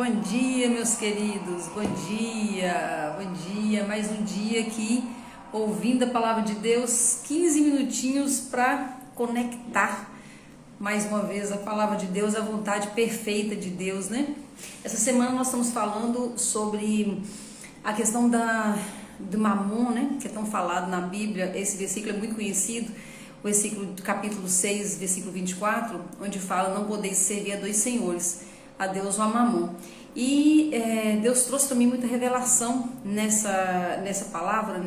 Bom dia, meus queridos, bom dia, mais um dia aqui, ouvindo a palavra de Deus, 15 minutinhos para conectar mais uma vez a palavra de Deus, a vontade perfeita de Deus, né? Essa semana nós estamos falando sobre a questão do Mamon, né? Que é tão falado na Bíblia. Esse versículo é muito conhecido, o versículo do capítulo 6, versículo 24, onde fala: não podeis servir a dois senhores, a Deus ou a Mamon. E Deus trouxe também muita revelação nessa palavra,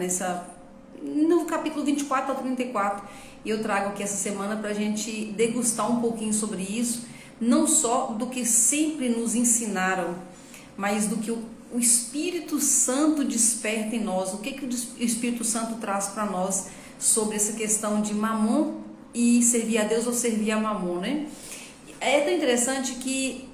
no capítulo 24 ao 34, e eu trago aqui essa semana para a gente degustar um pouquinho sobre isso, não só do que sempre nos ensinaram, mas do que o Espírito Santo desperta em nós, o que o Espírito Santo traz para nós sobre essa questão de Mamon e servir a Deus ou servir a Mamon, né? É tão interessante que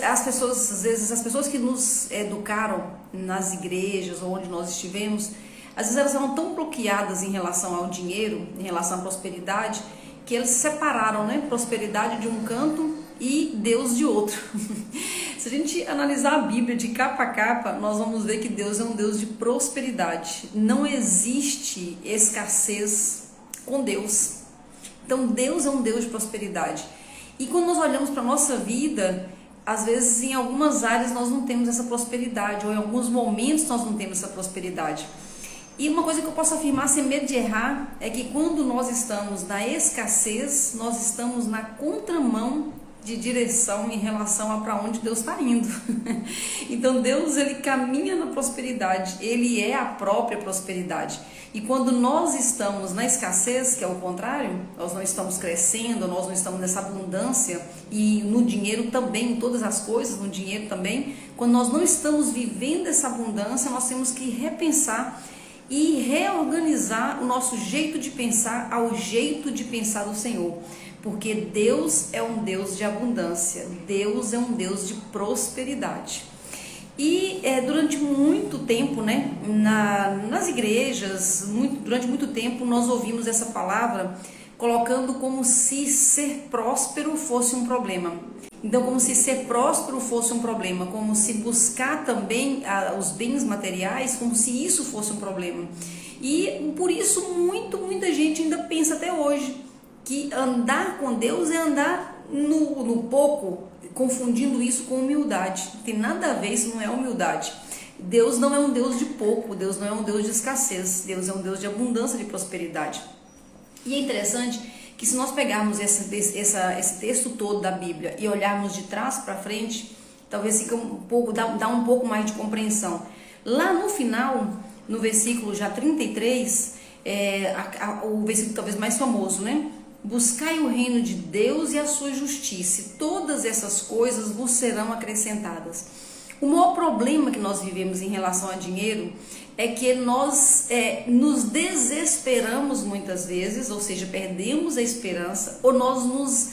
as pessoas, às vezes, as pessoas que nos educaram nas igrejas ou onde nós estivemos, às vezes elas eram tão bloqueadas em relação ao dinheiro, em relação à prosperidade, que elas se separaram, né? Prosperidade de um canto e Deus de outro. Se a gente analisar a Bíblia de capa a capa, nós vamos ver que Deus é um Deus de prosperidade. Não existe escassez com Deus. Então Deus é um Deus de prosperidade. E quando nós olhamos para a nossa vida, às vezes em algumas áreas nós não temos essa prosperidade, ou em alguns momentos nós não temos essa prosperidade. E uma coisa que eu posso afirmar sem medo de errar é que quando nós estamos na escassez, nós estamos na contramão de direção em relação a para onde Deus está indo. Então Deus, ele caminha na prosperidade, ele é a própria prosperidade. E quando nós estamos na escassez, que é o contrário, nós não estamos crescendo, nós não estamos nessa abundância, e no dinheiro também, em todas as coisas, no dinheiro também, quando nós não estamos vivendo essa abundância, nós temos que repensar e reorganizar o nosso jeito de pensar ao jeito de pensar do Senhor. Porque Deus é um Deus de abundância, Deus é um Deus de prosperidade. E durante muito tempo, né, nas igrejas, durante muito tempo nós ouvimos essa palavra colocando como se ser próspero fosse um problema. Então, como se ser próspero fosse um problema, como se buscar também os bens materiais, como se isso fosse um problema. E por isso muita gente ainda pensa até hoje que andar com Deus é andar no pouco, confundindo isso com humildade. Não tem nada a ver, isso não é humildade. Deus não é um Deus de pouco, Deus não é um Deus de escassez, Deus é um Deus de abundância, de prosperidade. E é interessante que se nós pegarmos esse texto todo da Bíblia e olharmos de trás para frente, talvez fique dá um pouco mais de compreensão. Lá no final, no versículo já 33, o versículo talvez mais famoso, né? Buscai o reino de Deus e a sua justiça, e todas essas coisas vos serão acrescentadas. O maior problema que nós vivemos em relação a dinheiro é que nós nos desesperamos muitas vezes, ou seja, perdemos a esperança, ou nós nos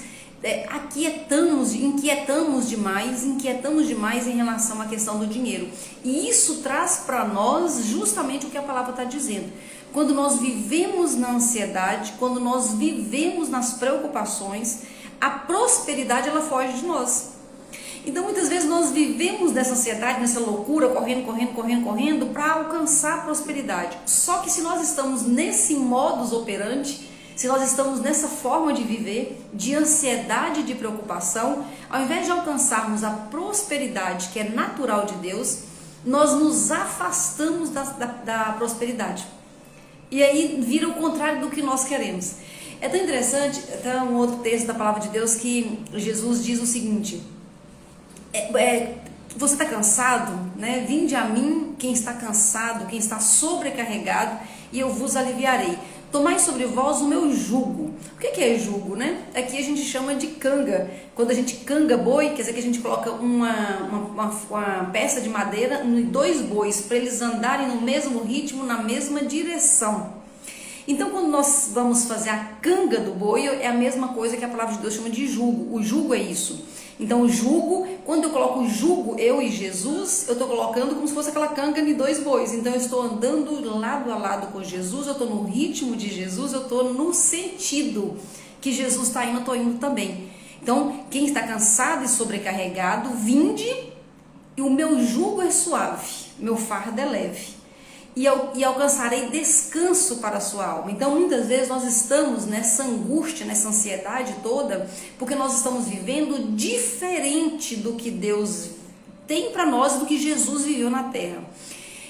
inquietamos demais em relação à questão do dinheiro. E isso traz para nós justamente o que a palavra está dizendo. Quando nós vivemos na ansiedade, quando nós vivemos nas preocupações, a prosperidade ela foge de nós. Então muitas vezes nós vivemos nessa ansiedade, nessa loucura, correndo para alcançar a prosperidade. Só que se nós estamos nesse modus operandi, se nós estamos nessa forma de viver, de ansiedade e de preocupação, ao invés de alcançarmos a prosperidade que é natural de Deus, nós nos afastamos da prosperidade. E aí vira o contrário do que nós queremos. É tão interessante, tem um outro texto da palavra de Deus que Jesus diz o seguinte: você está cansado, né? Vinde a mim quem está cansado, quem está sobrecarregado, e eu vos aliviarei. Tomai sobre vós o meu jugo. O que é jugo, né? Aqui a gente chama de canga. Quando a gente canga boi, quer dizer que a gente coloca uma peça de madeira em dois bois, para eles andarem no mesmo ritmo, na mesma direção. Então, quando nós vamos fazer a canga do boi, é a mesma coisa que a palavra de Deus chama de jugo. O jugo é isso. Então, o jugo, quando eu coloco o jugo, eu e Jesus, eu estou colocando como se fosse aquela canga de dois bois. Então, eu estou andando lado a lado com Jesus, eu estou no ritmo de Jesus, eu estou no sentido que Jesus está indo, eu estou indo também. Então, quem está cansado e sobrecarregado, vinde e o meu jugo é suave, meu fardo é leve. E alcançarei descanso para a sua alma. Então muitas vezes nós estamos nessa angústia, nessa ansiedade toda, porque nós estamos vivendo diferente do que Deus tem para nós, do que Jesus viveu na terra.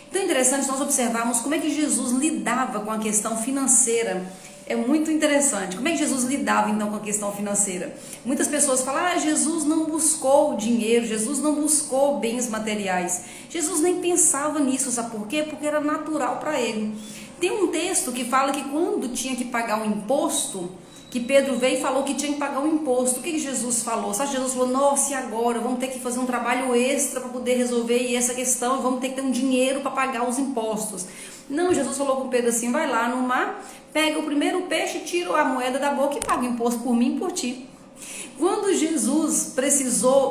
Então é interessante nós observarmos como é que Jesus lidava com a questão financeira. É muito interessante. Como é que Jesus lidava então com a questão financeira? Muitas pessoas falam, Jesus não buscou dinheiro, Jesus não buscou bens materiais. Jesus nem pensava nisso, sabe por quê? Porque era natural para ele. Tem um texto que fala que quando tinha que pagar um imposto, que Pedro veio e falou que tinha que pagar um imposto. O que Jesus falou? Sabe, Jesus falou, nossa, e agora? Vamos ter que fazer um trabalho extra para poder resolver essa questão, vamos ter que ter um dinheiro para pagar os impostos. Não, Jesus falou com Pedro assim, vai lá no mar, pega o primeiro peixe, tira a moeda da boca e paga o imposto por mim e por ti. Quando Jesus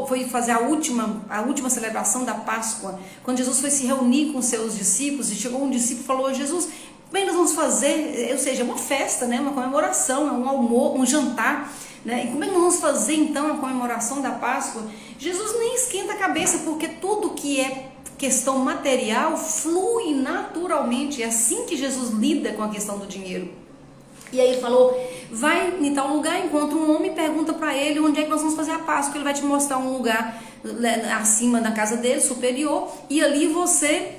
foi fazer a última celebração da Páscoa, quando Jesus foi se reunir com seus discípulos, e chegou um discípulo e falou, Jesus, bem, nós vamos fazer, ou seja, uma festa, né, uma comemoração, um almoço, um jantar, né? E como é que nós vamos fazer então a comemoração da Páscoa? Jesus nem esquenta a cabeça, porque tudo que é questão material flui naturalmente. É assim que Jesus lida com a questão do dinheiro. E aí ele falou, vai em tal lugar, encontra um homem e pergunta para ele onde é que nós vamos fazer a Páscoa. Ele vai te mostrar um lugar acima da casa dele, superior, e ali vocês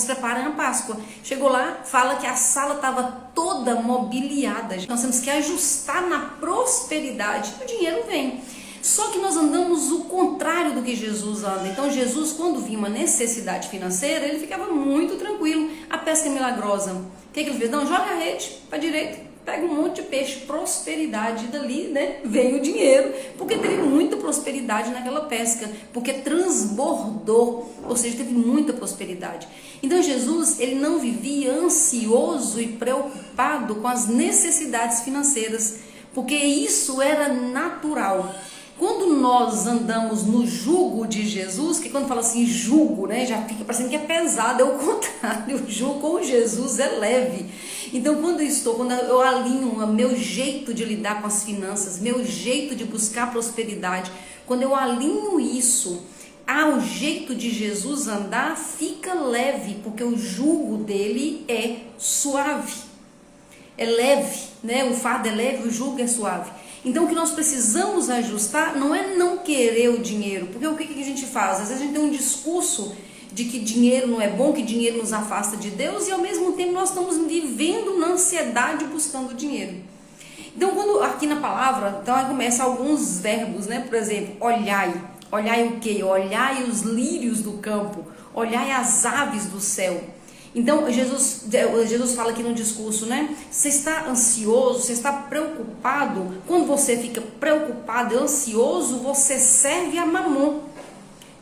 preparam a Páscoa. Chegou lá, fala que a sala estava toda mobiliada. Nós temos que ajustar na prosperidade, o dinheiro vem. Só que nós andamos o contrário do que Jesus anda. Então Jesus, quando vinha uma necessidade financeira, ele ficava muito tranquilo. A pesca é milagrosa. O que ele fez? Não, joga a rede para a direita, pega um monte de peixe, prosperidade. Dali, né, veio o dinheiro, porque teve muita prosperidade naquela pesca, porque transbordou, ou seja, teve muita prosperidade. Então Jesus, ele não vivia ansioso e preocupado com as necessidades financeiras, porque isso era natural. Quando nós andamos no jugo de Jesus, que quando fala assim jugo, né, já fica parecendo que é pesado, é o contrário, o jugo com Jesus é leve. Então quando eu alinho o meu jeito de lidar com as finanças, meu jeito de buscar prosperidade, quando eu alinho isso ao jeito de Jesus andar, fica leve, porque o jugo dele é suave, é leve, né? O fardo é leve, o jugo é suave. Então o que nós precisamos ajustar não é não querer o dinheiro, porque o que a gente faz? Às vezes a gente tem um discurso de que dinheiro não é bom, que dinheiro nos afasta de Deus, e ao mesmo tempo nós estamos vivendo na ansiedade buscando dinheiro. Então quando aqui na palavra, então aí começa alguns verbos, né? Por exemplo, olhai. Olhai o quê? Olhai os lírios do campo, olhai as aves do céu. Então Jesus fala aqui no discurso, né? Você está ansioso, você está preocupado. Quando você fica preocupado e ansioso, você serve a Mamon.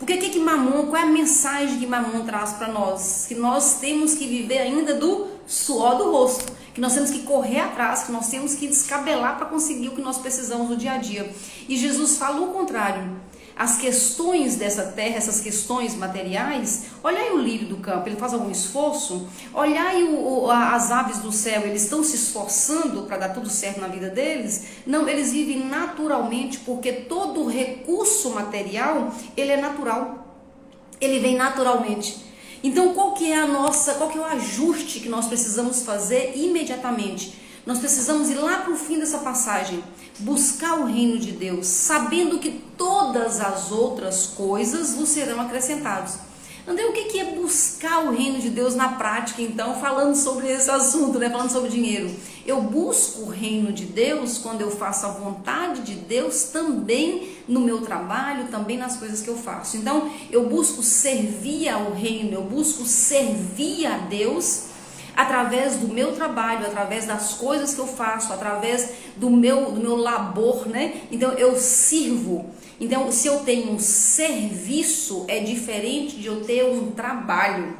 Porque que Mamon, qual é a mensagem que Mamon traz para nós? Que nós temos que viver ainda do suor do rosto, que nós temos que correr atrás, que nós temos que descabelar para conseguir o que nós precisamos no dia a dia. E Jesus fala o contrário. As questões dessa terra, essas questões materiais, olhai o lírio do campo, ele faz algum esforço? Olhai as aves do céu, eles estão se esforçando para dar tudo certo na vida deles? Não, eles vivem naturalmente, porque todo recurso material, ele é natural, ele vem naturalmente. Então qual que é o ajuste que nós precisamos fazer imediatamente? Nós precisamos ir lá para o fim dessa passagem, buscar o reino de Deus, sabendo que todas as outras coisas vos serão acrescentadas. André, o que é buscar o reino de Deus na prática, então, falando sobre esse assunto, né? Falando sobre dinheiro? Eu busco o reino de Deus quando eu faço a vontade de Deus também no meu trabalho, também nas coisas que eu faço. Então, eu busco servir ao reino, eu busco servir a Deus através do meu trabalho, através das coisas que eu faço, através do meu labor, né? Então eu sirvo. Então se eu tenho um serviço, é diferente de eu ter um trabalho.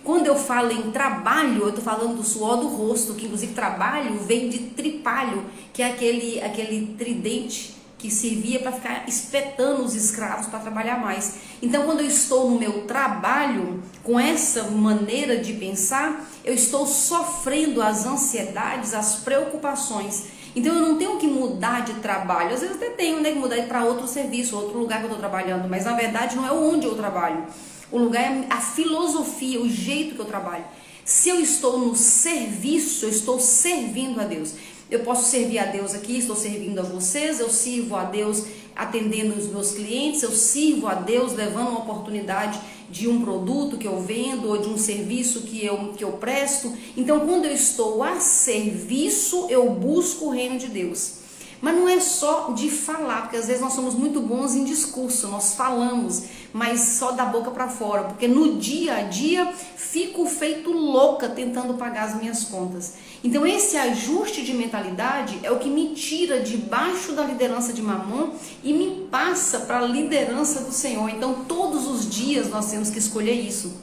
Quando eu falo em trabalho, eu estou falando do suor do rosto, que inclusive trabalho vem de tripalho, que é aquele tridente que servia para ficar espetando os escravos para trabalhar mais. Então, quando eu estou no meu trabalho, com essa maneira de pensar, eu estou sofrendo as ansiedades, as preocupações. Então eu não tenho que mudar de trabalho. Às vezes até tenho, né, que mudar para outro serviço, outro lugar que eu estou trabalhando, mas na verdade não é onde eu trabalho. O lugar é a filosofia, o jeito que eu trabalho. Se eu estou no serviço, eu estou servindo a Deus. Eu posso servir a Deus aqui, estou servindo a vocês, eu sirvo a Deus atendendo os meus clientes, eu sirvo a Deus levando uma oportunidade de um produto que eu vendo ou de um serviço que eu presto. Então, quando eu estou a serviço, eu busco o reino de Deus. Mas não é só de falar, porque às vezes nós somos muito bons em discurso, nós falamos, mas só da boca para fora, porque no dia a dia fico feito louca tentando pagar as minhas contas. Então esse ajuste de mentalidade é o que me tira debaixo da liderança de Mamon e me passa para a liderança do Senhor. Então todos os dias nós temos que escolher isso.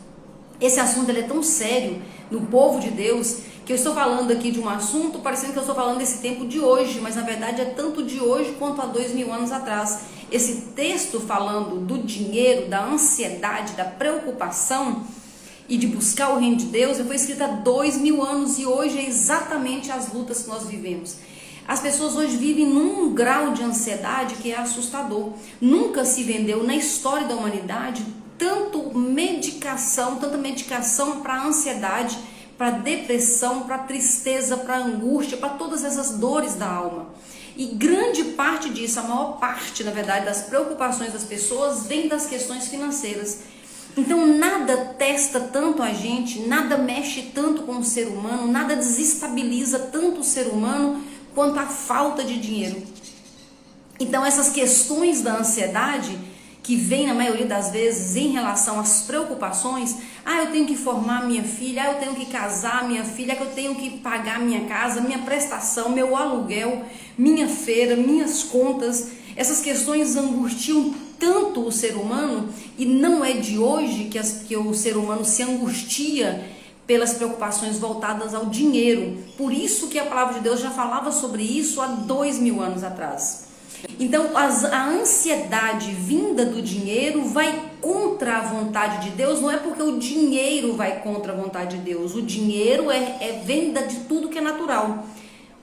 Esse assunto ele é tão sério no povo de Deus, que eu estou falando aqui de um assunto parecendo que eu estou falando desse tempo de hoje, mas na verdade é tanto de hoje quanto há 2000 anos atrás. Esse texto falando do dinheiro, da ansiedade, da preocupação e de buscar o reino de Deus, foi escrito há 2000 anos e hoje é exatamente as lutas que nós vivemos. As pessoas hoje vivem num grau de ansiedade que é assustador. Nunca se vendeu na história da humanidade tanta medicação para ansiedade, para depressão, para tristeza, para angústia, para todas essas dores da alma. E grande parte disso, a maior parte, na verdade, das preocupações das pessoas vem das questões financeiras. Então nada testa tanto a gente, nada mexe tanto com o ser humano, nada desestabiliza tanto o ser humano quanto a falta de dinheiro. Então essas questões da ansiedade que vem na maioria das vezes em relação às preocupações, eu tenho que formar minha filha, eu tenho que casar minha filha, eu tenho que pagar minha casa, minha prestação, meu aluguel, minha feira, minhas contas. Essas questões angustiam tanto o ser humano e não é de hoje que o ser humano se angustia pelas preocupações voltadas ao dinheiro. Por isso que a palavra de Deus já falava sobre isso há 2000 anos atrás. Então a ansiedade vinda do dinheiro vai contra a vontade de Deus, não é porque o dinheiro vai contra a vontade de Deus, o dinheiro é venda de tudo que é natural.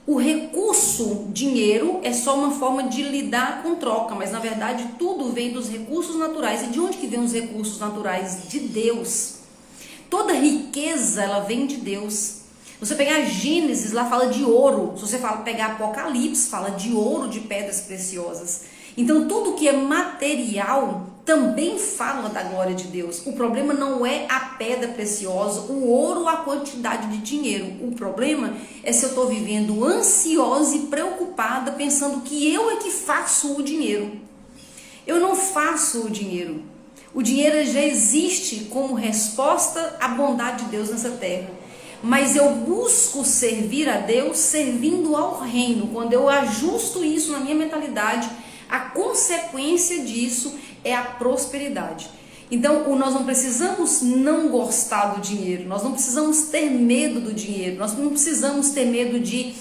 O recurso dinheiro é só uma forma de lidar com troca, mas na verdade tudo vem dos recursos naturais. E de onde que vem os recursos naturais? De Deus. Toda riqueza ela vem de Deus. Você pegar Gênesis, lá fala de ouro. Se você pegar Apocalipse, fala de ouro, de pedras preciosas. Então tudo que é material também fala da glória de Deus. O problema não é a pedra preciosa, o ouro ou a quantidade de dinheiro. O problema é se eu estou vivendo ansiosa e preocupada, pensando que eu é que faço o dinheiro. Eu não faço o dinheiro. O dinheiro já existe como resposta à bondade de Deus nessa terra. Mas eu busco servir a Deus servindo ao reino. Quando eu ajusto isso na minha mentalidade, a consequência disso é a prosperidade. Então nós não precisamos não gostar do dinheiro, nós não precisamos ter medo do dinheiro, nós não precisamos ter medo de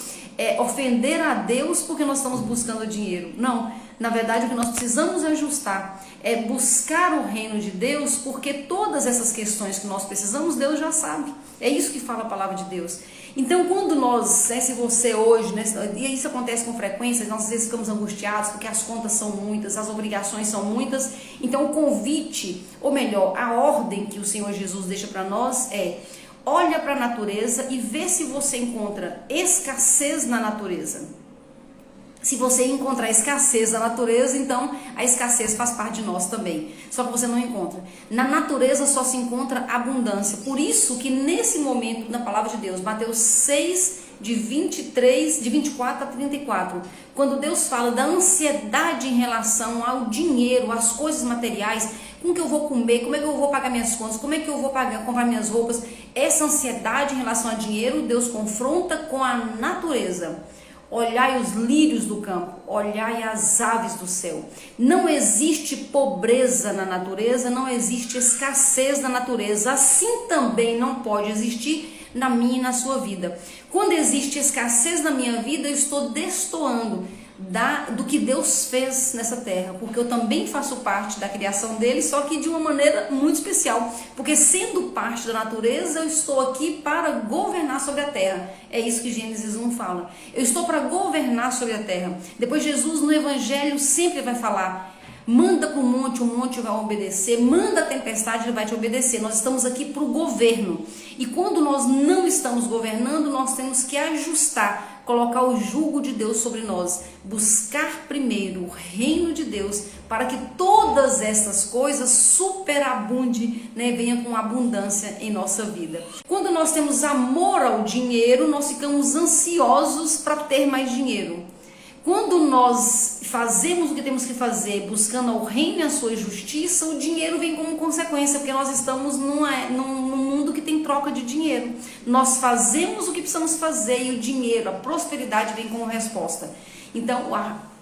ofender a Deus porque nós estamos buscando dinheiro. Não, na verdade o que nós precisamos ajustar é buscar o reino de Deus, porque todas essas questões que nós precisamos, Deus já sabe. É isso que fala a palavra de Deus. Então quando nós, se você hoje, e isso acontece com frequência, nós às vezes ficamos angustiados porque as contas são muitas, as obrigações são muitas. Então o convite, ou melhor, a ordem que o Senhor Jesus deixa para nós é: olha para a natureza e vê se você encontra escassez na natureza. Se você encontrar escassez na natureza, então a escassez faz parte de nós também. Só que você não encontra. Na natureza só se encontra abundância. Por isso que nesse momento, na palavra de Deus, Mateus 6, de 24 a 34, quando Deus fala da ansiedade em relação ao dinheiro, às coisas materiais, como que eu vou comer, como é que eu vou pagar minhas contas, como é que eu vou comprar minhas roupas, essa ansiedade em relação ao dinheiro, Deus confronta com a natureza. Olhai os lírios do campo, olhai as aves do céu. Não existe pobreza na natureza, não existe escassez na natureza. Assim também não pode existir na minha e na sua vida. Quando existe escassez na minha vida, eu estou destoando do que Deus fez nessa terra, porque eu também faço parte da criação dele, só que de uma maneira muito especial, porque sendo parte da natureza, eu estou aqui para governar sobre a terra. É isso que Gênesis 1 fala. Eu estou para governar sobre a terra. Depois Jesus no Evangelho sempre vai falar: manda para o monte vai obedecer, manda a tempestade, ele vai te obedecer. Nós estamos aqui para o governo. E quando nós não estamos governando, nós temos que ajustar, colocar o jugo de Deus sobre nós, buscar primeiro o reino de Deus, para que todas essas coisas superabundem, né, venham com abundância em nossa vida. Quando nós temos amor ao dinheiro, nós ficamos ansiosos para ter mais dinheiro. Quando nós fazemos o que temos que fazer, buscando o reino e a sua justiça, o dinheiro vem como consequência, porque nós estamos num mundo que tem troca de dinheiro. Nós fazemos o que precisamos fazer e o dinheiro, a prosperidade vem como resposta. Então,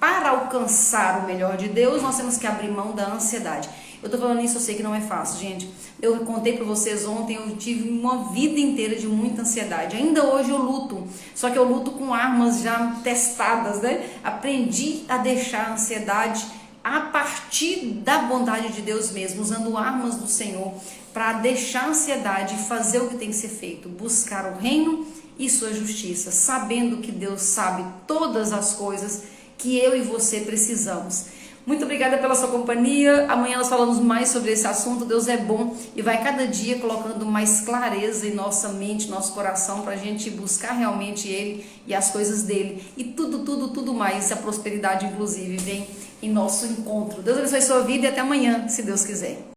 para alcançar o melhor de Deus, nós temos que abrir mão da ansiedade. Eu tô falando isso, eu sei que não é fácil, gente. Eu contei para vocês ontem, eu tive uma vida inteira de muita ansiedade. Ainda hoje eu luto, só que eu luto com armas já testadas, né? Aprendi a deixar a ansiedade a partir da bondade de Deus mesmo, usando armas do Senhor para deixar a ansiedade e fazer o que tem que ser feito, buscar o reino e sua justiça, sabendo que Deus sabe todas as coisas que eu e você precisamos. Muito obrigada pela sua companhia. Amanhã nós falamos mais sobre esse assunto. Deus é bom e vai cada dia colocando mais clareza em nossa mente, nosso coração, para a gente buscar realmente Ele e as coisas dele. E tudo mais, a prosperidade inclusive vem em nosso encontro. Deus abençoe sua vida e até amanhã, se Deus quiser.